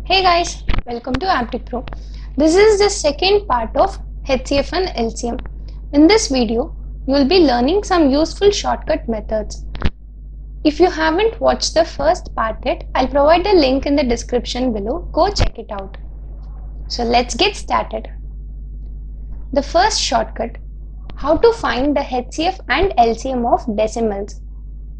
Hey guys, welcome to Aptic Pro. This is the second part of HCF and LCM. In this video, you will be learning some useful shortcut methods. If you haven't watched the first part yet, I'll provide a link in the description below. Go check it out. So let's get started. The first shortcut, how to find the HCF and LCM of decimals.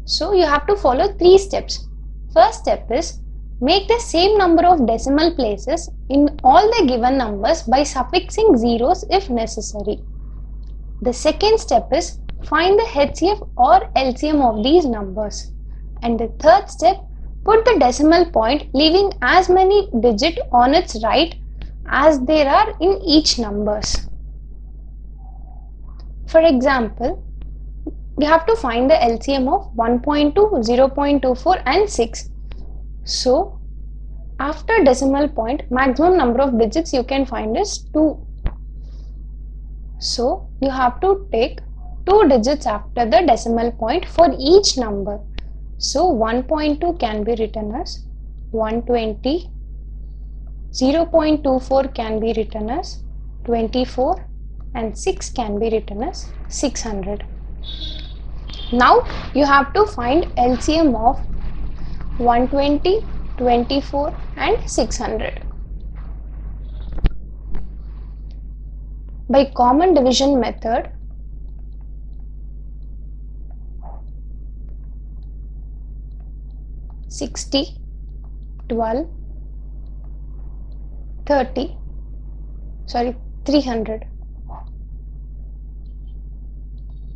So you have to follow 3 steps. First step is make the same number of decimal places in all the given numbers by suffixing zeros if necessary. The second step is find the HCF or LCM of these numbers. And the third step, put the decimal point leaving as many digits on its right as there are in each numbers. For example, we have to find the LCM of 1.2, 0.24 and 6. So, after decimal point, maximum number of digits you can find is 2. So, you have to take 2 digits after the decimal point for each number. So, 1.2 can be written as 120, 0.24 can be written as 24 and 6 can be written as 600. Now you have to find LCM of 120, 24 and 600. By common division method, (60, 12, 300,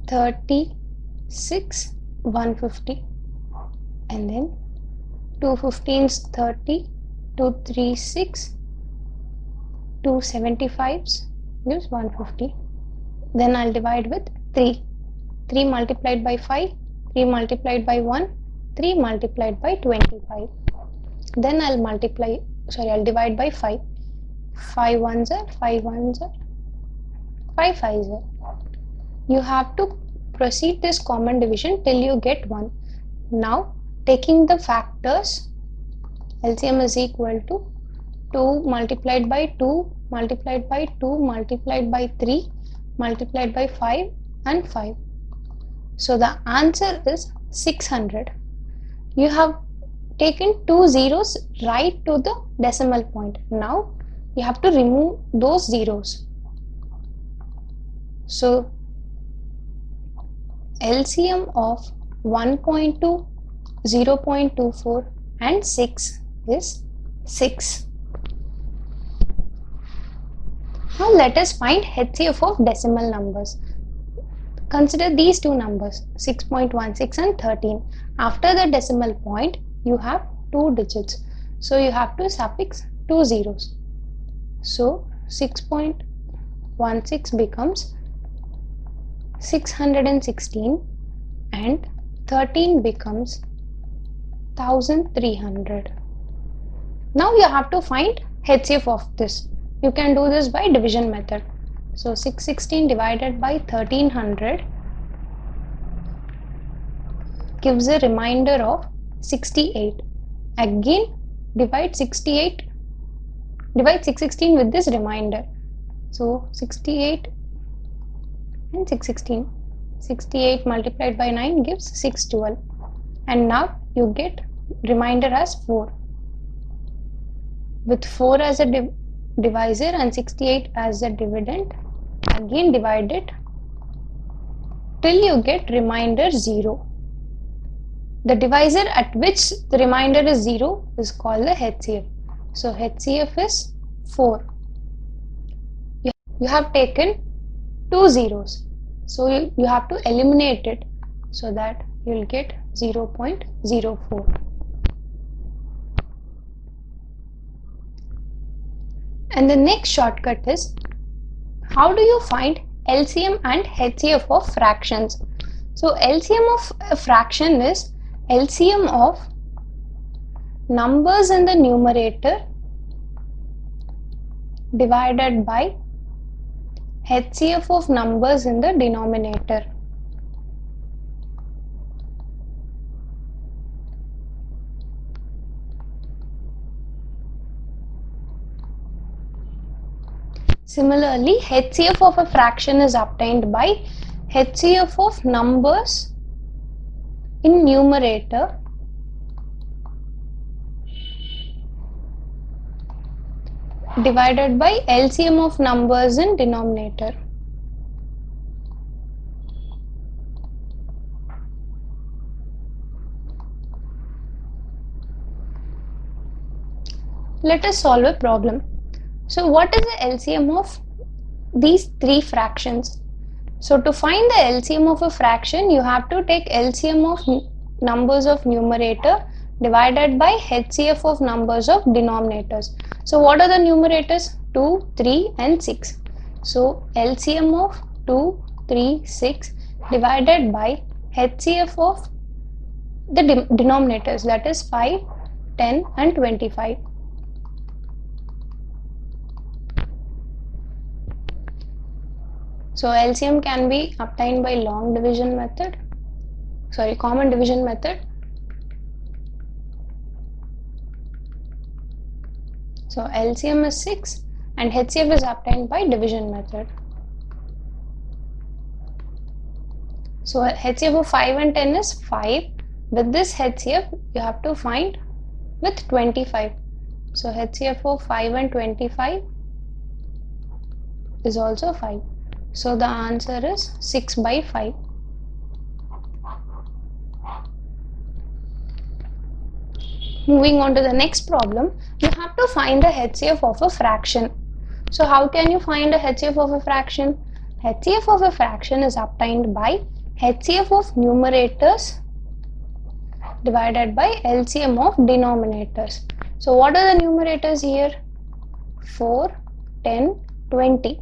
36, 150 and then 2 15s 30, 236, 2 75s gives 150. Then I'll divide with 3. 3 multiplied by 5, 3 multiplied by 1, 3 multiplied by 25. Then I'll divide by 5. 5 ones are 5 ones are 5 5s are. You have to proceed this common division till you get 1. Now taking the factors, LCM is equal to 2 multiplied by 2 multiplied by 2 multiplied by 3 multiplied by 5 and 5. So the answer is 600. You have taken 2 zeros right to the decimal point. Now you have to remove those zeros. So LCM of 1.2, 0.24 and 6 is 6. Now let us find HCF of decimal numbers. Consider these two numbers 6.16 and 13. After the decimal point you have 2 digits. So you have to suffix 2 zeros. So 6.16 becomes 616 and 13 becomes 1300. Now you have to find HCF of this. You can do this by division method. So 616 divided by 1300 gives a remainder of 68. Again divide 616 with this remainder. So 68 and 616. 68 multiplied by 9 gives 612. And now you get remainder as 4. With 4 as a divisor and 68 as a dividend, again divide it till you get remainder 0. The divisor at which the remainder is 0 is called the HCF. So HCF is 4. You have taken 2 zeros. So you have to eliminate it so that you will get 0.04. And the next shortcut is how do you find LCM and HCF of fractions? So LCM of a fraction is LCM of numbers in the numerator divided by HCF of numbers in the denominator. Similarly, HCF of a fraction is obtained by HCF of numbers in numerator divided by LCM of numbers in denominator. Let us solve a problem. So what is the LCM of these three fractions? So to find the LCM of a fraction, you have to take LCM of numbers of numerator divided by HCF of numbers of denominators. So what are the numerators? 2, 3 and 6. So LCM of 2, 3, 6 divided by HCF of the denominators, that is 5, 10 and 25. So LCM can be obtained by common division method. So LCM is 6 and HCF is obtained by division method. So HCF of 5 and 10 is 5. With this HCF you have to find with 25. So HCF of 5 and 25 is also 5. So the answer is 6 by 5. Moving on to the next problem, you have to find the HCF of a fraction. So how can you find the HCF of a fraction? HCF of a fraction is obtained by HCF of numerators divided by LCM of denominators. So what are the numerators here? 4, 10, 20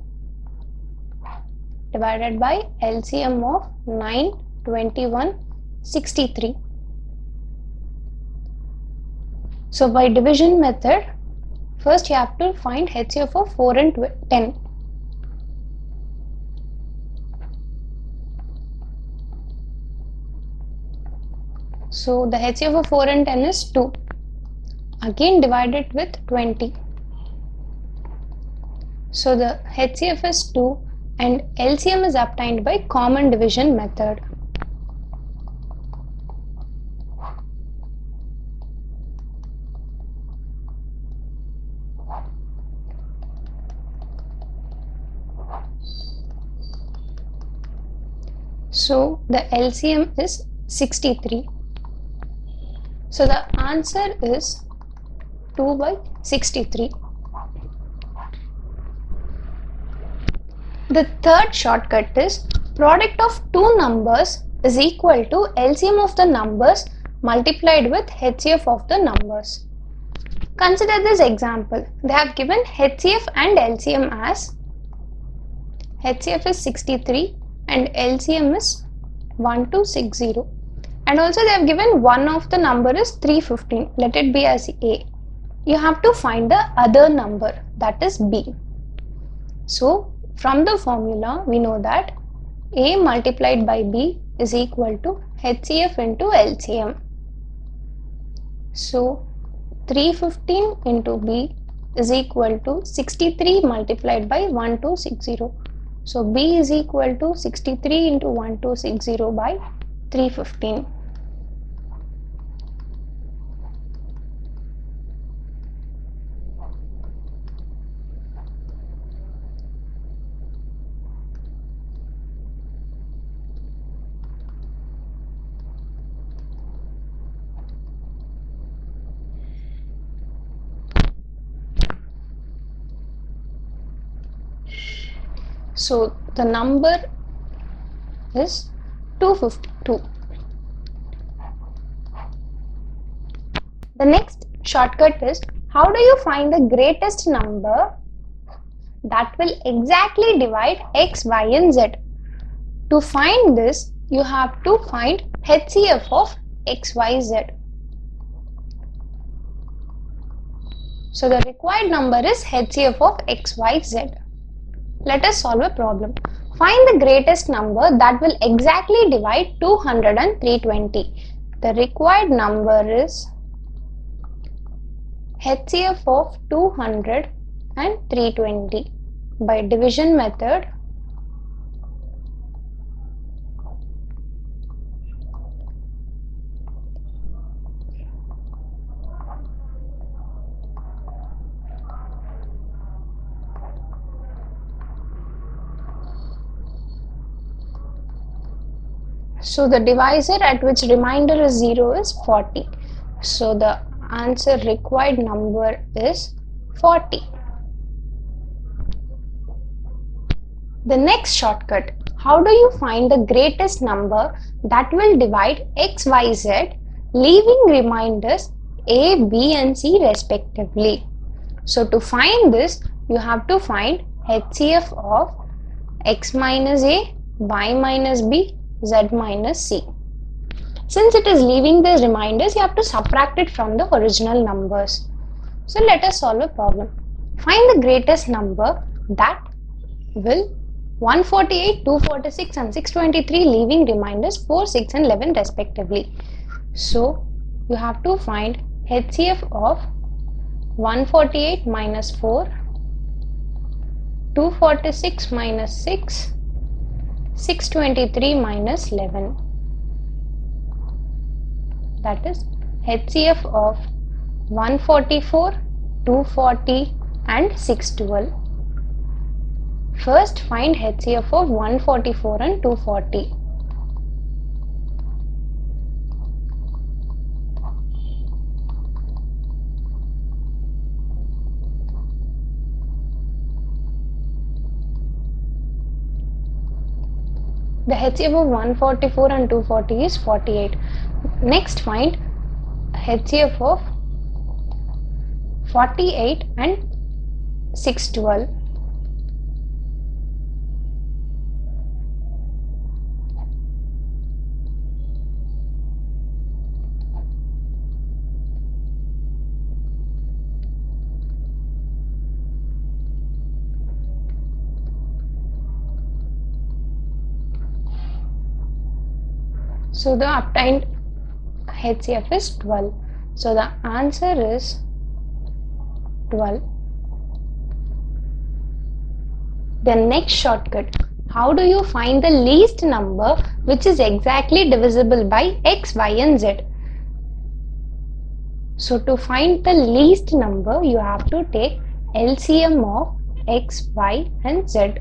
divided by LCM of 9, 21, 63. So by division method, first you have to find HCF of 4 and 10. So the HCF of 4 and 10 is 2. Again divide it with 20. So the HCF is 2 and LCM is obtained by common division method. So the LCM is 63. So the answer is 2 by 63. The third shortcut is product of two numbers is equal to LCM of the numbers multiplied with HCF of the numbers. Consider this example. They have given HCF and LCM as HCF is 63 and LCM is 1260. And also they have given one of the number is 315. Let it be as A. You have to find the other number, that is B. So from the formula we know that A multiplied by B is equal to HCF into LCM. So 315 into B is equal to 63 multiplied by 1260. So B is equal to 63 into 1260 by 315. So the number is 252. The next shortcut is how do you find the greatest number that will exactly divide x, y and z? To find this, you have to find HCF of x, y, z. So the required number is HCF of x, y, z. Let us solve a problem. Find the greatest number that will exactly divide 200 and 320. The required number is HCF of 200 and 320. by division method. So the divisor at which remainder is 0 is 40. So the answer required number is 40. The next shortcut. How do you find the greatest number that will divide x, y, z, leaving remainders a, b and c respectively? So to find this, you have to find HCF of x minus a, y minus b, z minus c. Since it is leaving the reminders, you have to subtract it from the original numbers. So let us solve a problem. Find the greatest number that will 148, 246 and 623, leaving reminders 4, 6 and 11 respectively. So you have to find HCF of 148 minus 4, 246 minus 6, 623 minus 11. That is HCF of 144, 240 and 612. First find HCF of 144 and 240. The HCF of 144 and 240 is 48. Next find HCF of 48 and 612. So the obtained HCF is 12. So the answer is 12. The next shortcut. How do you find the least number which is exactly divisible by x, y and z? So to find the least number, you have to take LCM of x, y and z.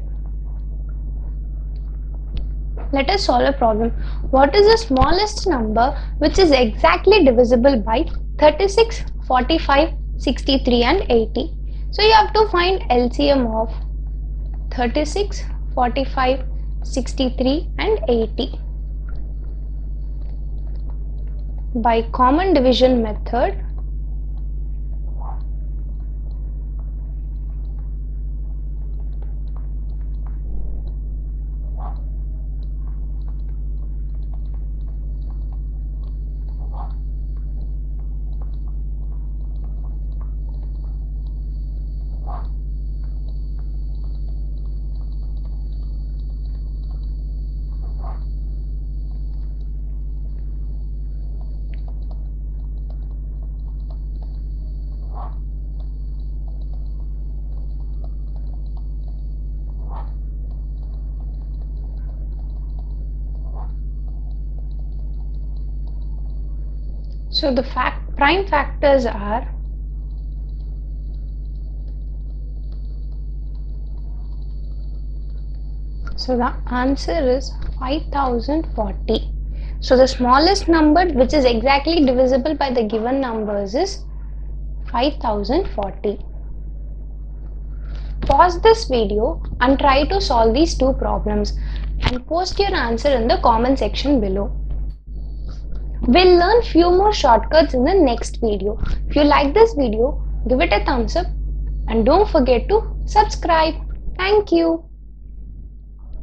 Let us solve a problem. What is the smallest number which is exactly divisible by 36, 45, 63 and 80? So you have to find LCM of 36, 45, 63 and 80. By common division method, so the prime factors are so the answer is 5040. So the smallest number which is exactly divisible by the given numbers is 5040. Pause this video and try to solve these two problems and post your answer in the comment section below. We'll learn few more shortcuts in the next video. If you like this video, give it a thumbs up and don't forget to subscribe. Thank you.